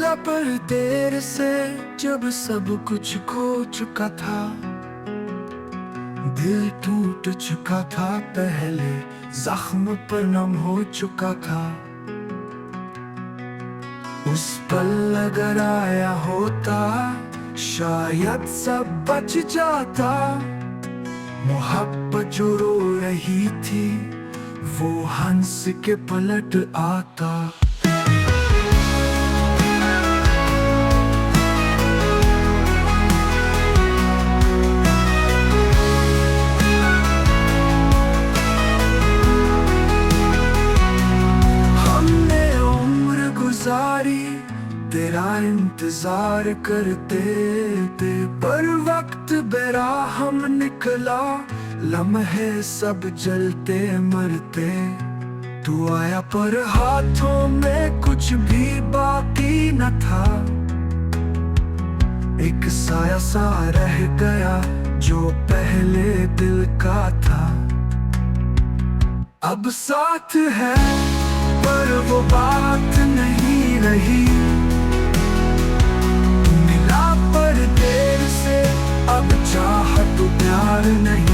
मिला पर देर से, जब सब कुछ खो चुका था। दिल टूट चुका था पहले, जख्म पर नम हो चुका था। उस पल अगर आया होता, शायद सब बच जाता। मोहब्बत जो रो रही थी, वो हंस के पलट आता। हमने उम्र गुजारी तेरा इंतजार करते थे, पर वक्त बेराहम निकला। लम्हे सब जलते मरते, तू आया पर हाथों में कुछ भी बाकी न था। एक साया सा रह गया जो पहले दिल का था। अब साथ है पर वो बात नहीं रही। मिला पर देर से, अब चाहत तो प्यार नहीं।